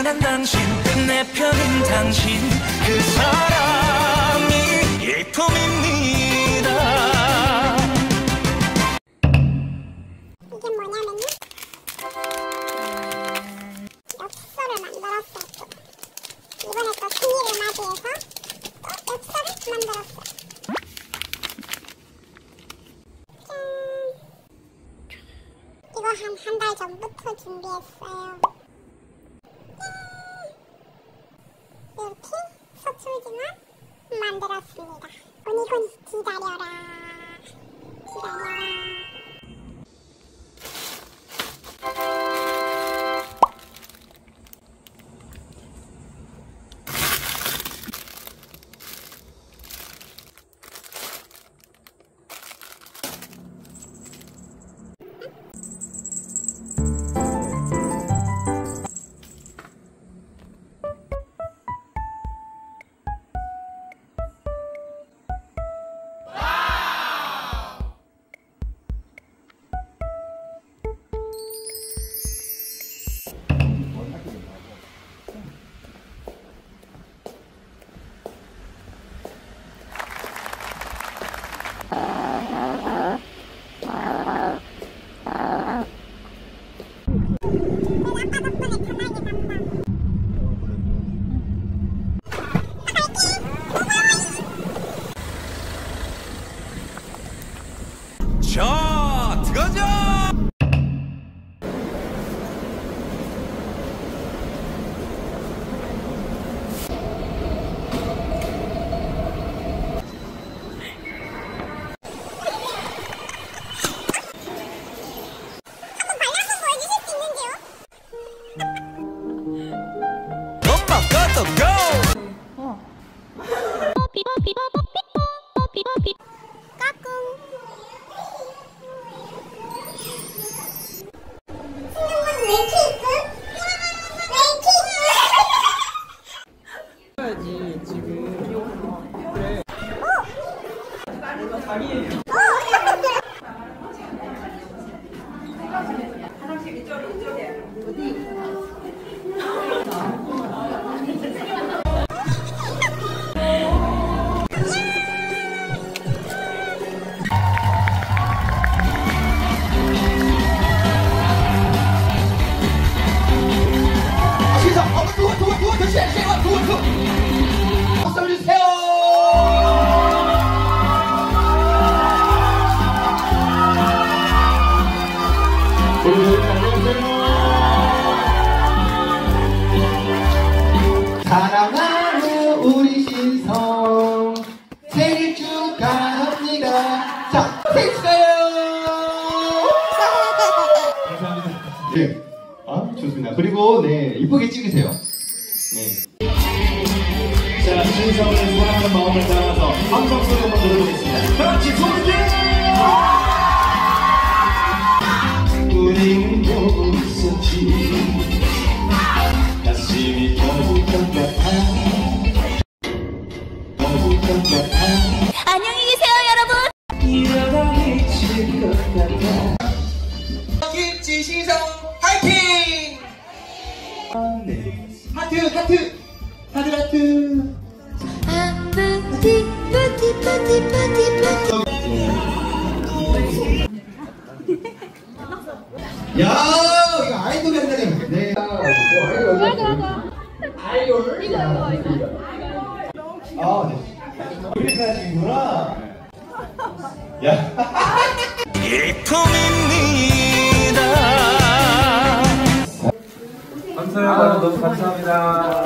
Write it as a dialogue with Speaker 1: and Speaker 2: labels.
Speaker 1: 난 당신 내 편인 당신 그 사람이 일품입니다.
Speaker 2: 이게 뭐냐면요, 엽서를 만들었어요. 이번에 또 생일을 맞이해서 또 엽서를 만들었어요. 짠! 이거 한 달 전부터 준비했어요. 이렇게 서툴지만 만들었습니다. 오니고니 기다려라. 기다려라.
Speaker 1: 자, 들어가자! 엄마 가도 고!
Speaker 3: 사랑하는 우리 신성 생일 축하합니다. 자, 생일 축하해요. 감사합니다. 네, 좋습니다. 그리고 네, 이쁘게 찍으세요. 네. 자, 신성을 사랑하는 마음을 담아서 함성 소리 한번 들어보겠습니다. 다 같이 소리! 우린 보고 있었지. 가슴이 터질 것 같아. 터질 것 같아.
Speaker 4: 안녕히 계세요, 여러분.
Speaker 3: 이러다 미칠 것 같아. 김치 신성 화이팅! 네. 하트 하트 하트 하트. 야, 이거 아이돌 옛날에. 네. 아이돌. 아, 네. 이렇게 하시는구나. 야.
Speaker 1: 일품입니다.
Speaker 5: 감사해요. 너무 감사합니다.